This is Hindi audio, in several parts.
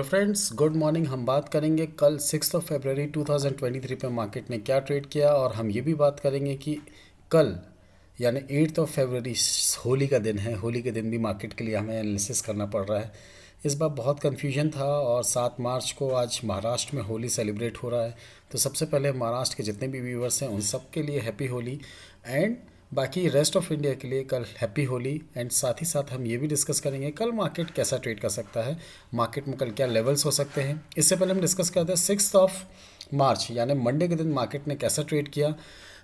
Friends, good morning. हम बात करेंगे कल 6 फरवरी 2023 पे मार्केट ने क्या ट्रेड किया, और हम ये भी बात करेंगे कि कल यानी 8 फरवरी होली का दिन है। होली के दिन भी मार्केट के लिए हमें एनालिसिस करना पड़ रहा है। इस बार बहुत कन्फ्यूजन था, और 7 मार्च को आज महाराष्ट्र में होली सेलिब्रेट हो रहा है। तो सबसे पहले महाराष्ट्र के जितने भी व्यूवर्स हैं उन सब के लिए हैप्पी होली, एंड बाकी रेस्ट ऑफ इंडिया के लिए कल हैप्पी होली। एंड साथ ही साथ हम ये भी डिस्कस करेंगे कल मार्केट कैसा ट्रेड कर सकता है, मार्केट में कल क्या लेवल्स हो सकते हैं। इससे पहले हम डिस्कस करते हैं 6 मार्च यानी मंडे के दिन मार्केट ने कैसा ट्रेड किया।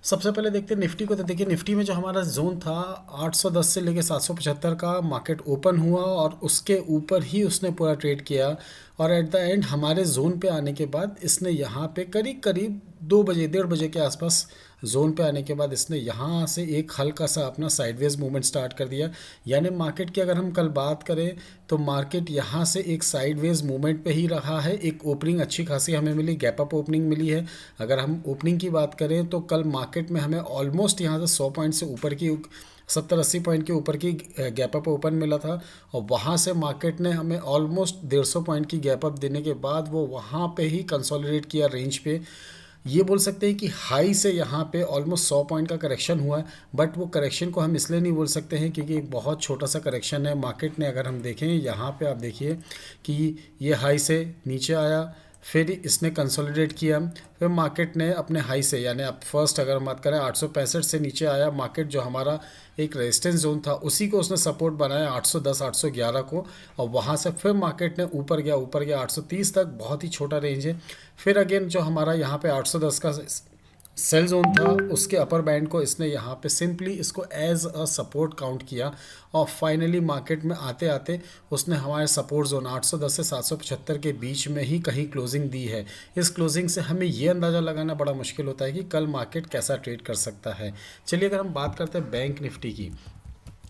सबसे पहले देखते हैं निफ्टी को। तो देखिए, निफ्टी में जो हमारा जोन था 810 से लेके 775 का मार्केट ओपन हुआ, और उसके ऊपर ही उसने पूरा ट्रेड किया। और एट द एंड हमारे जोन पे आने के बाद इसने यहाँ पे करीब करीब 2 बजे 1:30 के आसपास जोन पे आने के बाद इसने यहाँ से एक हल्का सा अपना साइडवेज मूवमेंट स्टार्ट कर दिया। यानी मार्केट की अगर हम कल बात करें तो मार्केट यहाँ से एक साइडवेज मूवमेंट पे ही रहा है। एक ओपनिंग अच्छी खासी हमें मिली, गैप अप ओपनिंग मिली है। अगर हम ओपनिंग की बात करें तो कल मार्केट में हमें ऑलमोस्ट यहाँ से 100 पॉइंट से ऊपर की 70-80 पॉइंट के ऊपर की गैप अप ओपन मिला था, और वहाँ से मार्केट ने हमें ऑलमोस्ट 150 पॉइंट की गैप अप देने के बाद वो वहाँ पे ही कंसोलिडेट किया रेंज पे। ये बोल सकते हैं कि हाई से यहाँ पे ऑलमोस्ट 100 पॉइंट का करेक्शन हुआ है, बट वो करेक्शन को हम इसलिए नहीं बोल सकते हैं क्योंकि एक बहुत छोटा सा करेक्शन है। मार्केट ने अगर हम देखें यहाँ पे, आप देखिए कि ये हाई से नीचे आया, फिर इसने कंसोलिडेट किया, फिर मार्केट ने अपने हाई से यानी अब फर्स्ट अगर हम बात करें 865 से नीचे आया मार्केट, जो हमारा एक रेजिस्टेंस जोन था उसी को उसने सपोर्ट बनाया 810 811 को, और वहाँ से फिर मार्केट ने ऊपर गया 830 तक, बहुत ही छोटा रेंज है। फिर अगेन जो हमारा यहाँ पे 810 का सेल जोन था उसके अपर बैंड को इसने यहाँ पे सिंपली इसको एज अ सपोर्ट काउंट किया, और फाइनली मार्केट में आते आते उसने हमारे सपोर्ट जोन 810 से 775 के बीच में ही कहीं क्लोजिंग दी है। इस क्लोजिंग से हमें ये अंदाज़ा लगाना बड़ा मुश्किल होता है कि कल मार्केट कैसा ट्रेड कर सकता है। चलिए अगर हम बात करते हैं बैंक निफ्टी की,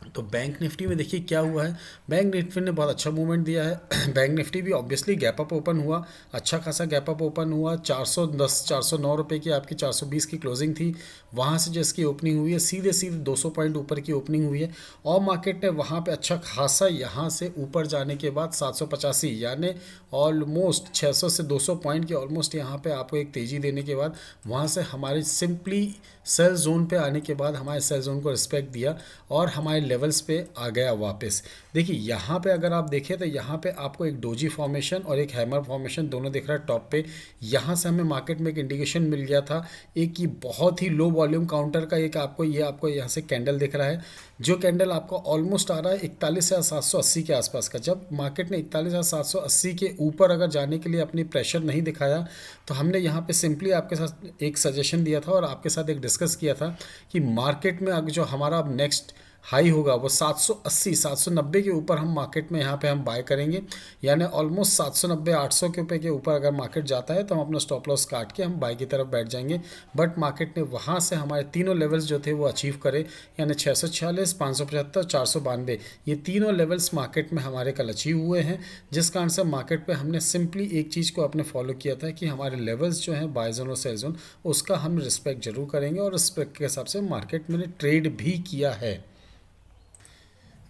तो बैंक निफ्टी में देखिए क्या हुआ है। बैंक निफ्टी ने बहुत अच्छा मूवमेंट दिया है। बैंक निफ्टी भी ऑब्वियसली गैप अप ओपन हुआ, अच्छा खासा गैप अप ओपन हुआ। 410 409 रुपये की आपकी 420 की क्लोजिंग थी, वहाँ से जो इसकी ओपनिंग हुई है सीधे सीधे 200 पॉइंट ऊपर की ओपनिंग हुई है, और मार्केट ने वहाँ पे अच्छा खासा यहाँ से ऊपर जाने के बाद 785 यानी ऑलमोस्ट 600 से 200 पॉइंट की ऑलमोस्ट यहाँ पे आपको एक तेज़ी देने के बाद वहाँ से हमारे सिंपली सेल जोन पे आने के बाद हमारे सेल जोन को रिस्पेक्ट दिया और हमारे लेवल्स पे आ गया वापस। देखिए यहाँ पे अगर आप देखें तो यहाँ पे आपको एक डोजी फॉर्मेशन और एक हैमर फॉर्मेशन दोनों दिख रहा है टॉप पे। यहाँ से हमें मार्केट में एक इंडिकेशन मिल गया था एक की बहुत ही लो वॉल्यूम काउंटर का, एक आपको यहाँ से कैंडल दिख रहा है, जो कैंडल आपको ऑलमोस्ट आ रहा है 41,780 के आसपास का। जब मार्केट ने 41,780 के ऊपर अगर जाने के लिए अपनी प्रेशर नहीं दिखाया तो हमने यहाँ पे सिंपली आपके साथ एक सजेशन दिया था और आपके साथ एक डिस्कस किया था कि मार्केट में अगर जो हमारा अब नेक्स्ट हाई होगा वो 780 790 के ऊपर हम मार्केट में यहाँ पे हम बाय करेंगे। यानी ऑलमोस्ट 790 800 के रुपये के ऊपर अगर मार्केट जाता है तो हम अपना स्टॉप लॉस काट के हम बाय की तरफ बैठ जाएंगे। बट मार्केट ने वहाँ से हमारे तीनों लेवल्स जो थे वो अचीव करे, यानी 646 575 492, ये तीनों लेवल्स मार्केट में हमारे कल अचीव हुए हैं। जिस कारण से मार्केट पर हमने सिंपली एक चीज़ को अपने फॉलो किया था कि हमारे लेवल्स जो हैं बाय जोन और सेल जोन उसका हम रिस्पेक्ट जरूर करेंगे, और रिस्पेक्ट के हिसाब से मार्केट में ट्रेड भी किया है।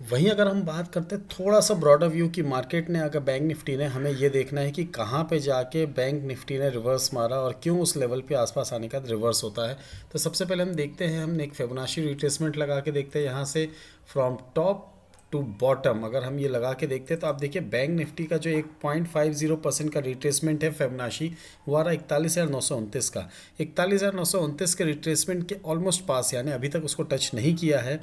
वहीं अगर हम बात करते हैं थोड़ा सा ब्रॉडर व्यू की मार्केट ने, अगर बैंक निफ्टी ने, हमें ये देखना है कि कहाँ पे जाके बैंक निफ्टी ने रिवर्स मारा और क्यों उस लेवल पे आसपास आने का रिवर्स होता है। तो सबसे पहले हम देखते हैं, हमने एक फिबोनाची रिट्रेसमेंट लगा के देखते हैं यहाँ से फ्रॉम टॉप टू बॉटम। अगर हम ये लगा के देखते हैं तो आप देखिए बैंक निफ्टी का जो 1.50% का रिट्रेसमेंट है फिबोनाची, वो आ रहा है 41,929 का। 41,929 के रिट्रेसमेंट के ऑलमोस्ट पास, यानी अभी तक उसको टच नहीं किया है।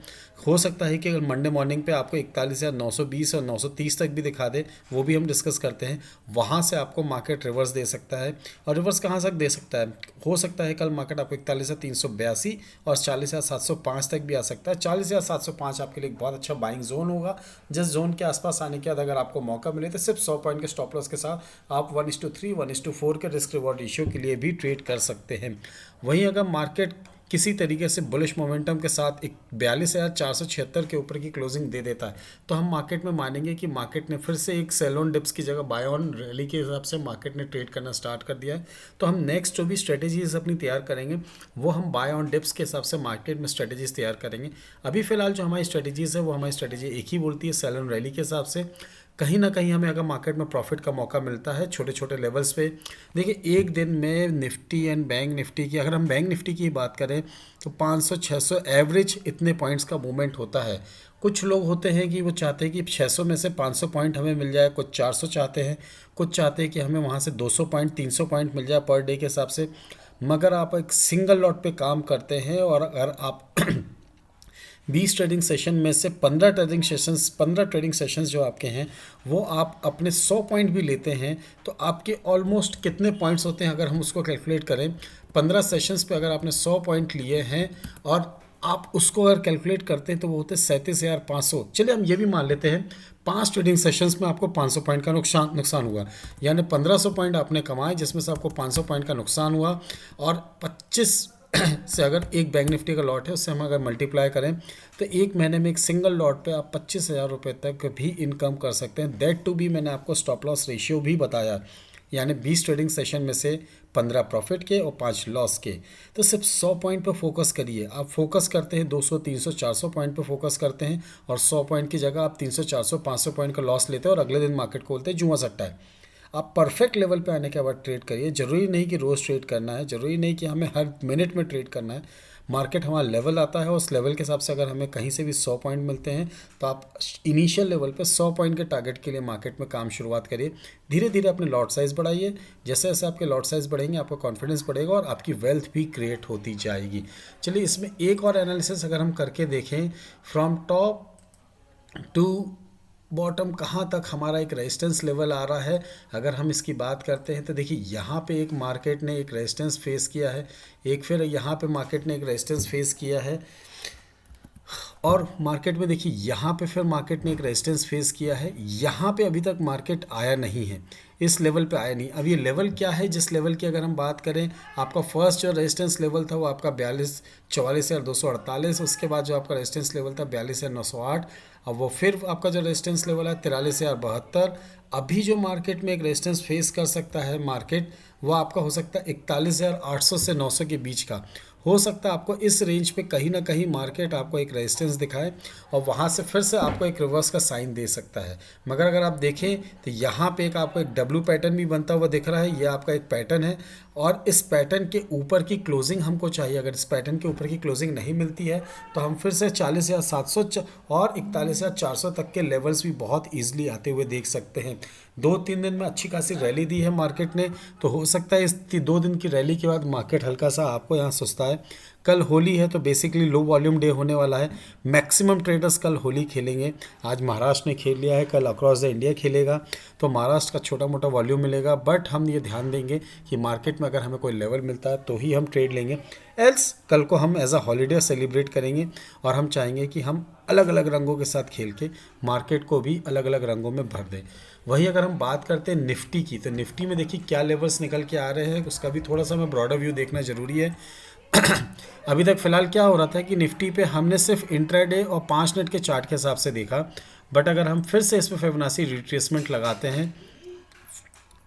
हो सकता है कि अगर मंडे मॉर्निंग पे आपको 41,920 और 930 तक भी दिखा दे, वो भी हम डिस्कस करते हैं। वहाँ से आपको मार्केट रिवर्स दे सकता है, और रिवर्स कहाँ तक दे सकता है, हो सकता है कल मार्केट आपको 41,382 और 40,705 तक भी आ सकता है। 40,705 आपके लिए एक बहुत अच्छा बाइंग जोन होगा, जिस जोन के आसपास आने के बाद अगर आपको मौका मिले तो सिर्फ 100 पॉइंट के स्टॉप लॉस के साथ आप 1:3 1:4 के रिस्क रिवॉर्ड रेशियो के लिए भी ट्रेड कर सकते हैं। वहीं अगर मार्केट किसी तरीके से बुलिश मोमेंटम के साथ एक 42,476 के ऊपर की क्लोजिंग दे देता है तो हम मार्केट में मानेंगे कि मार्केट ने फिर से एक सेल ऑन डिप्स की जगह बाय ऑन रैली के हिसाब से मार्केट ने ट्रेड करना स्टार्ट कर दिया है। तो हम नेक्स्ट जो भी स्ट्रेटेजीज अपनी तैयार करेंगे वो हम बाय ऑन डिप्स के हिसाब से मार्केट में स्ट्रेटेजीज तैयार करेंगे। अभी फिलहाल जो हमारी स्ट्रेटेजीज है वो हमारी स्ट्रेटेजी एक ही बोलती है, सेल ऑन रैली के हिसाब से। कहीं ना कहीं हमें अगर मार्केट में प्रॉफिट का मौका मिलता है छोटे छोटे लेवल्स पे। देखिए एक दिन में निफ्टी एंड बैंक निफ्टी की, अगर हम बैंक निफ्टी की बात करें तो 500-600 एवरेज इतने पॉइंट्स का मूवमेंट होता है। कुछ लोग होते हैं कि वो चाहते हैं कि 600 में से 500 पॉइंट हमें मिल जाए, कुछ 400 चाहते हैं, कुछ चाहते हैं कि हमें वहाँ से 200 पॉइंट 300 पॉइंट मिल जाए पर डे के हिसाब से। मगर आप एक सिंगल लॉट पे काम करते हैं और अगर आप 20 ट्रेडिंग सेशन में से 15 ट्रेडिंग सेशंस जो आपके हैं वो आप अपने 100 पॉइंट भी लेते हैं तो आपके ऑलमोस्ट कितने पॉइंट्स होते हैं अगर हम उसको कैलकुलेट करें। 15 सेशंस पे अगर आपने 100 पॉइंट लिए हैं और आप उसको अगर कैलकुलेट करते हैं तो वो होते हैं 37,500। चलिए हम ये भी मान लेते हैं 5 ट्रेडिंग सेशंस में आपको 500 पॉइंट का नुकसान हुआ, यानी 1500 पॉइंट आपने कमाए जिसमें से आपको 500 पॉइंट का नुकसान हुआ। और 25 से अगर एक बैंक निफ्टी का लॉट है उससे हम अगर मल्टीप्लाई करें तो एक महीने में एक सिंगल लॉट पे आप 25,000 रुपये तक भी इनकम कर सकते हैं। दैट टू भी मैंने आपको स्टॉप लॉस रेशियो भी बताया, यानी 20 ट्रेडिंग सेशन में से 15 प्रॉफिट के और 5 लॉस के। तो सिर्फ 100 पॉइंट पे फोकस करिए। आप फोकस करते हैं 200 300 400 पॉइंट पे फोकस करते हैं और 100 पॉइंट की जगह आप 300 400 500 पॉइंट का लॉस लेते हैं और अगले दिन मार्केट खोलते हैं जुआ सट्टा है। आप परफेक्ट लेवल पे आने के बाद ट्रेड करिए। ज़रूरी नहीं कि रोज़ ट्रेड करना है, ज़रूरी नहीं कि हमें हर मिनट में ट्रेड करना है। मार्केट हमारा लेवल आता है, उस लेवल के हिसाब से अगर हमें कहीं से भी 100 पॉइंट मिलते हैं तो आप इनिशियल लेवल पे 100 पॉइंट के टारगेट के लिए मार्केट में काम शुरुआत करिए। धीरे धीरे अपने लॉट साइज़ बढ़ाइए। जैसे जैसे आपके लॉट साइज़ बढ़ेंगे आपका कॉन्फिडेंस बढ़ेगा और आपकी वेल्थ भी क्रिएट होती जाएगी। चलिए इसमें एक और एनालिसिस अगर हम करके देखें, फ्रॉम टॉप टू बॉटम कहाँ तक हमारा एक रेजिस्टेंस लेवल आ रहा है अगर हम इसकी बात करते हैं तो देखिए यहाँ पे एक मार्केट ने एक रेजिस्टेंस फेस किया है, एक फिर यहाँ पे मार्केट ने एक रेजिस्टेंस फेस किया है और मार्केट में देखिए यहाँ पे फिर मार्केट ने एक रेजिस्टेंस फेस किया है। यहाँ पे अभी तक मार्केट आया नहीं है, इस लेवल पे आया नहीं। अब ये लेवल क्या है, जिस लेवल की अगर हम बात करें, आपका फर्स्ट जो रेजिस्टेंस लेवल था वो आपका 44,248, उसके बाद जो आपका रेजिस्टेंस लेवल था 42,908। अब वो फिर आपका जो रेजिस्टेंस लेवल है 43,072। अभी जो मार्केट में एक रेजिस्टेंस फेस कर सकता है मार्केट, वो आपका हो सकता है 41,800 से 900 के बीच का। हो सकता है आपको इस रेंज पे कहीं ना कहीं मार्केट आपको एक रेजिस्टेंस दिखाए और वहाँ से फिर से आपको एक रिवर्स का साइन दे सकता है। मगर अगर आप देखें तो यहाँ पे एक आपको एक डब्ल्यू पैटर्न भी बनता हुआ दिख रहा है, ये आपका एक पैटर्न है और इस पैटर्न के ऊपर की क्लोजिंग हमको चाहिए। अगर इस पैटर्न के ऊपर की क्लोजिंग नहीं मिलती है तो हम फिर से 40,700 और 41,400 तक के लेवल्स भी बहुत ईजिली आते हुए देख सकते हैं। 2-3 दिन में अच्छी खासी रैली दी है मार्केट ने, तो हो सकता है इस 2 दिन की रैली के बाद मार्केट हल्का सा आपको यहाँ सुस्ता है। कल होली है तो बेसिकली लो वॉल्यूम डे होने वाला है। मैक्सिमम ट्रेडर्स कल होली खेलेंगे। आज महाराष्ट्र ने खेल लिया है, कल अक्रॉस द इंडिया खेलेगा तो महाराष्ट्र का छोटा मोटा वॉल्यूम मिलेगा। बट हम ये ध्यान देंगे कि मार्केट में अगर हमें कोई लेवल मिलता है तो ही हम ट्रेड लेंगे, एल्स कल को हम एज अ हॉलीडे सेलिब्रेट करेंगे और हम चाहेंगे कि हम अलग अलग रंगों के साथ खेल के मार्केट को भी अलग अलग रंगों में भर दें। वही अगर हम बात करते हैं निफ्टी की, तो निफ्टी में देखिए क्या लेवल्स निकल के आ रहे हैं, उसका भी थोड़ा सा हमें ब्रॉडर व्यू देखना ज़रूरी है। अभी तक फ़िलहाल क्या हो रहा था कि निफ्टी पे हमने सिर्फ इंट्राडे और 5 मिनट के चार्ट के हिसाब से देखा। बट अगर हम फिर से इस पर फिबोनाची रिट्रेसमेंट लगाते हैं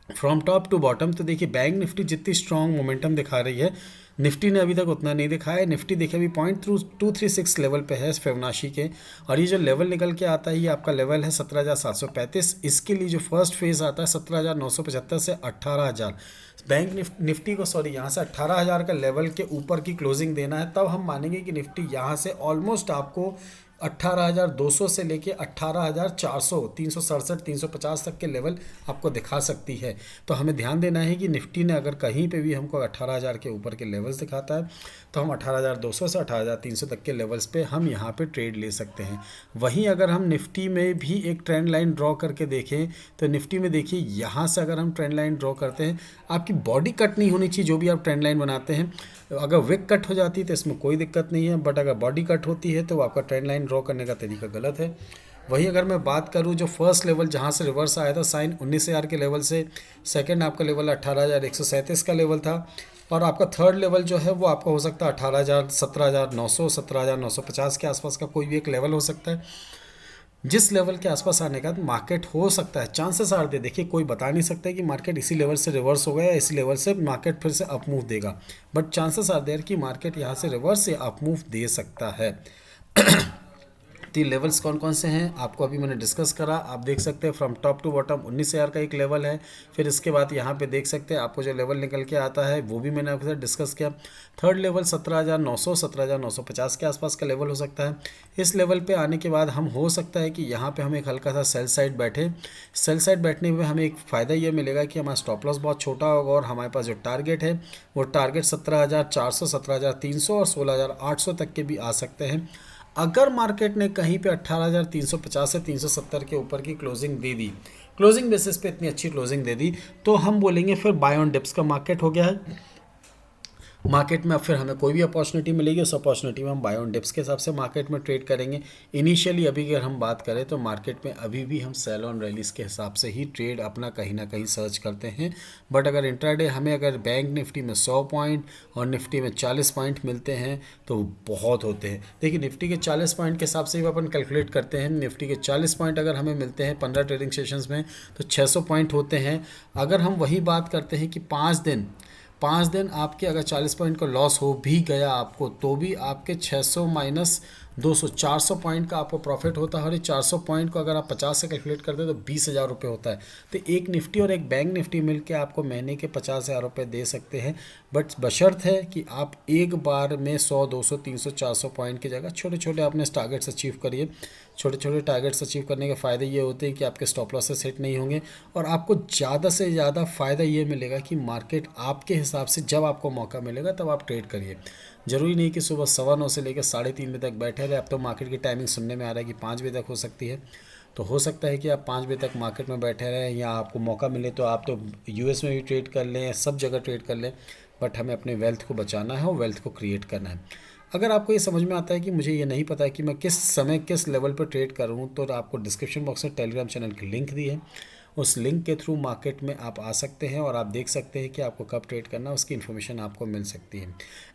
फ्रॉम टॉप टू बॉटम, तो देखिए बैंक निफ्टी जितनी स्ट्रॉन्ग मोमेंटम दिखा रही है, निफ्टी ने अभी तक उतना नहीं दिखाया है। निफ्टी देखिए अभी 0.236 लेवल पे है फिबोनाची के, और ये जो लेवल निकल के आता है ये आपका लेवल है 17,735। इसके लिए जो फर्स्ट फेज़ आता है 17,975 से 18,000, बैंक निफ्टी को यहाँ से 18,000 का लेवल के ऊपर की क्लोजिंग देना है, तब हम मानेंगे कि निफ्टी यहाँ से ऑलमोस्ट आपको 18,200 से लेके 18,400, 367 350 तक के लेवल आपको दिखा सकती है। तो हमें ध्यान देना है कि निफ्टी ने अगर कहीं पे भी हमको 18,000 के ऊपर के लेवल्स दिखाता है तो हम 18,200 से 18,300 तक के लेवल्स पे हम यहाँ पे ट्रेड ले सकते हैं। वहीं अगर हम निफ्टी में भी एक ट्रेंड लाइन ड्रॉ करके देखें तो निफ्टी में देखिए यहाँ से अगर हम ट्रेंड लाइन ड्रॉ करते हैं, आपकी बॉडी कट नहीं होनी चाहिए जो भी आप ट्रेंड लाइन बनाते हैं। अगर विक कट हो जाती है तो इसमें कोई दिक्कत नहीं है, बट अगर बॉडी कट होती है तो आपका ट्रेंड लाइन ड्रॉ करने का तरीका गलत है। वही अगर मैं बात करूं जो फर्स्ट लेवल जहां से रिवर्स आया था साइन 19,000 के लेवल से, सेकंड आपका लेवल 18,137 का लेवल था, और आपका थर्ड लेवल जो है वो आपका हो सकता है 18,000, 17,900, 17,950 के आसपास का कोई भी एक लेवल हो सकता है। जिस लेवल के आसपास आने का मार्केट हो सकता है, चांसेस आर दे, देखिए कोई बता नहीं सकता कि मार्केट इसी लेवल से रिवर्स होगा या इसी लेवल से मार्केट फिर से अप मूव देगा, बट चांसेस आर देयर कि मार्केट यहाँ से रिवर्स या अप मूव दे सकता है। तो ये लेवल्स कौन कौन से हैं आपको अभी मैंने डिस्कस करा। आप देख सकते हैं फ्रॉम टॉप टू बॉटम 19,000 का एक लेवल है। फिर इसके बाद यहाँ पे देख सकते हैं आपको जो लेवल निकल के आता है वो भी मैंने आपके साथ डिस्कस किया। थर्ड लेवल 17,900 17,950 के आसपास का लेवल हो सकता है। इस लेवल पे आने के बाद हम हो सकता है कि यहाँ पे हम एक हल्का सा सेल साइड बैठे। सेल साइड बैठने में हमें एक फ़ायदा ये मिलेगा कि हमारा स्टॉप लॉस बहुत छोटा होगा और हमारे पास जो टारगेट है वो टारगेट 17,400 17,300 और 16,800 तक के भी आ सकते हैं। अगर मार्केट ने कहीं पे 18,350 से 370 के ऊपर की क्लोजिंग दे दी, क्लोजिंग बेसिस पे इतनी अच्छी क्लोजिंग दे दी, तो हम बोलेंगे फिर बाय ऑन डिप्स का मार्केट हो गया है। मार्केट में अब फिर हमें कोई भी अपॉर्चुनिटी मिलेगी उस अपॉर्चुनिटी में हम बाय ऑन डिप्स के हिसाब से मार्केट में ट्रेड करेंगे। इनिशियली अभी अगर हम बात करें तो मार्केट में अभी भी हम सेल ऑन रैलीज के हिसाब से ही ट्रेड अपना कहीं ना कहीं सर्च करते हैं। बट अगर इंट्राडे हमें अगर बैंक निफ्टी में 100 पॉइंट और निफ्टी में 40 पॉइंट मिलते हैं तो बहुत होते हैं। देखिए निफ्टी के 40 पॉइंट के हिसाब से भी अपन कैलकुलेट करते हैं। निफ्टी के 40 पॉइंट अगर हमें मिलते हैं 15 ट्रेडिंग सेशंस में तो 600 पॉइंट होते हैं। अगर हम वही बात करते हैं कि 5 दिन आपके अगर 40 पॉइंट का लॉस हो भी गया आपको तो भी आपके 600 माइनस 200 400 पॉइंट का आपको प्रॉफिट होता है। और ये 400 पॉइंट को अगर आप 50 से कैलकुलेट करते हैं तो 20,000 रुपये होता है। तो एक निफ्टी और एक बैंक निफ्टी मिलके आपको महीने के 50,000 रुपये दे सकते हैं। बट बशर्त है कि आप एक बार में 100 200 300 400 पॉइंट की जगह छोटे छोटे अपने टारगेट्स अचीव करिए। छोटे छोटे टारगेट्स अचीव करने के फ़ायदे ये होते हैं कि आपके स्टॉप लॉसेस हिट नहीं होंगे और आपको ज़्यादा से ज़्यादा फ़ायदा ये मिलेगा कि मार्केट आपके हिसाब से जब आपको मौका मिलेगा तब आप ट्रेड करिए। ज़रूरी नहीं कि सुबह 9:15 से लेकर 3:30 बजे तक बैठे रहे। अब तो मार्केट की टाइमिंग सुनने में आ रहा है कि 5 बजे तक हो सकती है। तो हो सकता है कि आप 5 बजे तक मार्केट में बैठे रहें या आपको मौका मिले तो आप तो यूएस में भी ट्रेड कर लें, सब जगह ट्रेड कर लें। बट हमें अपने वेल्थ को बचाना है और वेल्थ को क्रिएट करना है। अगर आपको ये समझ में आता है कि मुझे ये नहीं पता है कि मैं किस समय किस लेवल पर ट्रेड करूँ तो आपको डिस्क्रिप्शन बॉक्स में टेलीग्राम चैनल की लिंक दी है। उस लिंक के थ्रू मार्केट में आप आ सकते हैं और आप देख सकते हैं कि आपको कब ट्रेड करना है, उसकी इन्फॉर्मेशन आपको मिल सकती है।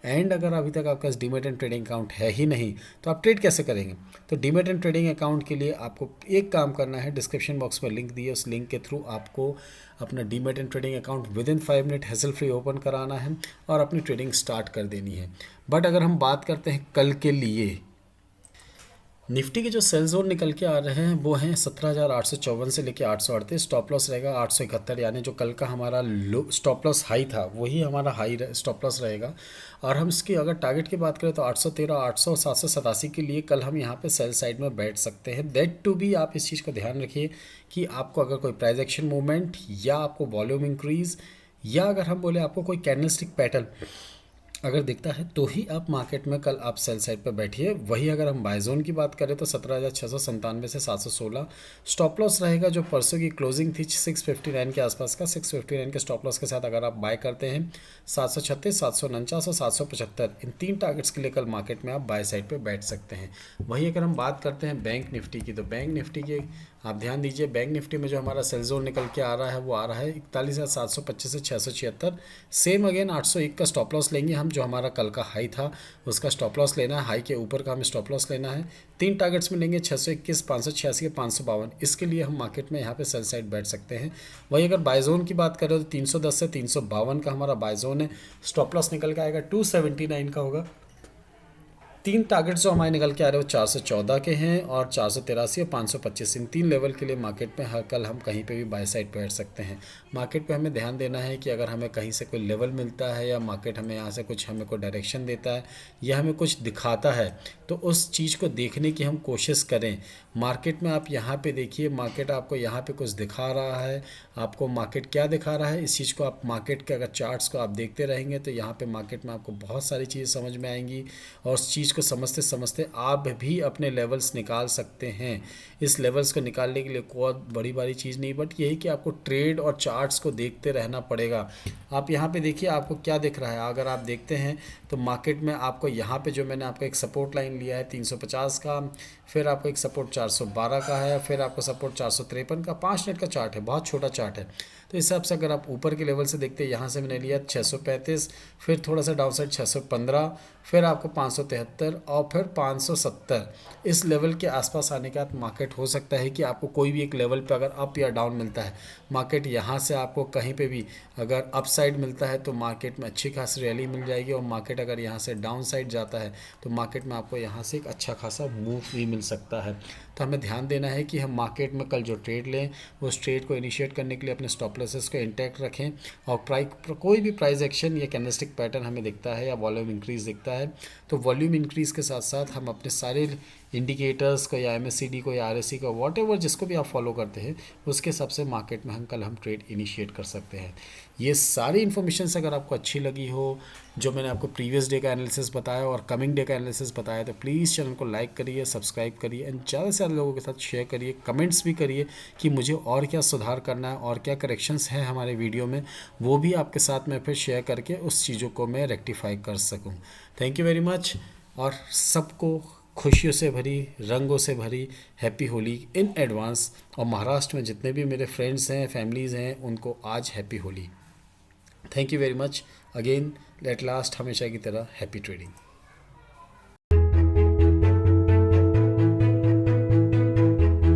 एंड अगर अभी तक आपका डीमैट एंड ट्रेडिंग अकाउंट है ही नहीं तो आप ट्रेड कैसे करेंगे? तो डीमैट एंड ट्रेडिंग अकाउंट के लिए आपको एक काम करना है, डिस्क्रिप्शन बॉक्स में लिंक दी है, उस लिंक के थ्रू आपको अपना demat and trading account with in 5 minute hassle free open कराना है और अपनी ट्रेडिंग स्टार्ट कर देनी है। बट अगर हम बात करते हैं कल के लिए, निफ्टी के जो सेल जोन निकल के आ रहे हैं वो हैं 17,854 से लेके 838। स्टॉप लॉस रहेगा 871, यानी जो कल का हमारा लो स्टॉप लॉस हाई था वही हमारा हाई स्टॉप लॉस रहेगा। और हम इसकी अगर टारगेट की बात करें तो 813 800 787 के लिए कल हम यहाँ पे सेल साइड में बैठ सकते हैं। दैट टू भी आप इस चीज़ का ध्यान रखिए कि आपको अगर कोई प्राइस एक्शन मूवमेंट या आपको वॉल्यूम इंक्रीज या अगर हम बोले आपको कोई कैंडलस्टिक पैटर्न अगर दिखता है तो ही आप मार्केट में कल आप सेल साइड पर बैठिए। वही अगर हम बाय जोन की बात करें तो 17,697 से 716 स्टॉप लॉस रहेगा। जो परसों की क्लोजिंग थी 659 के आसपास का, 659 के स्टॉप लॉस के साथ अगर आप बाय करते हैं 736 749 और 775 इन 3 टारगेट्स के लिए कल मार्केट में आप बाय साइड पर बैठ सकते हैं। वही अगर हम बात करते हैं बैंक निफ्टी की तो बैंक निफ्टी के आप ध्यान दीजिए, बैंक निफ्टी में जो हमारा सेल जोन निकल के आ रहा है वो आ रहा है 41,725 से 676। सेम अगेन 801 का स्टॉप लॉस लेंगे हम, जो हमारा कल का हाई था उसका स्टॉप लॉस लेना है, हाई के ऊपर का हमें स्टॉप लॉस लेना है। 3 टारगेट्स में लेंगे 621 586 और 552। इसके लिए हम मार्केट में यहाँ पे सेल साइड बैठ सकते हैं। वही अगर बाय जोन की बात करें तो 310 से 352 का हमारा बाय जोन है। स्टॉप लॉस निकल के आएगा 279 का होगा। 3 टारगेट्स जो हमारे निकल के आ रहे हैं वो 414 के हैं और 483 और 525। इन 3 लेवल के लिए मार्केट में हर कल हम कहीं पे भी बाय साइड बैठ सकते हैं। मार्केट पे हमें ध्यान देना है कि अगर हमें कहीं से कोई लेवल मिलता है या मार्केट हमें यहाँ से कुछ हमें कोई डायरेक्शन देता है या हमें कुछ दिखाता है तो उस चीज़ को देखने की हम कोशिश करें। मार्केट में आप यहाँ पे देखिए, मार्केट आपको यहाँ पे कुछ दिखा रहा है, आपको मार्केट क्या दिखा रहा है, इस चीज़ को आप मार्केट के अगर चार्ट्स को आप देखते रहेंगे तो यहाँ पे मार्केट में आपको बहुत सारी चीज़ें समझ में आएंगी और उस चीज़ को समझते समझते आप भी अपने लेवल्स निकाल सकते हैं। इस लेवल्स को निकालने के लिए कोई बड़ी चीज़ नहीं, बट यही कि आपको ट्रेड और चार्ट्स को देखते रहना पड़ेगा। आप यहाँ पे देखिए आपको क्या दिख रहा है। अगर आप देखते हैं तो मार्केट में आपको यहाँ पे जो मैंने आपको एक सपोर्ट लाइन लिया है 350 का, फिर आपको एक सपोर्ट 412 का है, फिर आपको सपोर्ट 453 का। 5 मिनट का चार्ट है, बहुत छोटा चार्ट है। तो इस हिसाब से अगर आप ऊपर के लेवल से देखते हैं, यहाँ से मैंने लिया 635, फिर थोड़ा सा डाउन साइड 615, फिर आपको 573 और फिर 570, इस लेवल के आसपास आने के बाद मार्केट हो सकता है कि आपको कोई भी एक लेवल पे अगर अप या डाउन मिलता है, मार्केट यहाँ से आपको कहीं पे भी अगर अप साइड मिलता है तो मार्केट में अच्छी खासी रैली मिल जाएगी, और मार्केट अगर यहाँ से डाउन साइड जाता है तो मार्केट में आपको यहाँ से एक अच्छा खासा मूव भी मिल सकता है। तो हमें ध्यान देना है कि हम मार्केट में कल जो ट्रेड लें, उस ट्रेड को इनिशिएट करने के लिए अपने स्टॉप लॉसेस को इंटैक्ट रखें, और कोई भी प्राइस एक्शन या कैंडलस्टिक पैटर्न हमें दिखता है या वॉल्यूम इंक्रीज दिखता है, तो वॉल्यूम इंक्रीज के साथ साथ हम अपने सारे इंडिकेटर्स को या MACD को या RSI को वॉट जिसको भी आप फॉलो करते हैं, उसके हिसाब से मार्केट में हम ट्रेड इनिशिएट कर सकते हैं। ये सारी इन्फॉर्मेशन अगर आपको अच्छी लगी हो, जो मैंने आपको प्रीवियस डे का एनालिसिस बताया और कमिंग डे का एनालिसिस बताया, तो प्लीज़ चैनल को लाइक करिए, सब्सक्राइब करिए एंड ज़्यादा से ज़्यादा लोगों के साथ शेयर करिए, कमेंट्स भी करिए कि मुझे और क्या सुधार करना है और क्या करेक्शंस हैं हमारे वीडियो में, वो भी आपके साथ मैं फिर शेयर करके उस चीज़ों को मैं रेक्टिफाई कर सकूँ। थैंक यू वेरी मच, और सबको खुशियों से भरी, रंगों से भरी हैप्पी होली इन एडवांस, और महाराष्ट्र में जितने भी मेरे फ्रेंड्स हैं, फैमिलीज़ हैं, उनको आज happy Holi. Thank you very much again, at last हमेशा की तरह हैप्पी ट्रेडिंग।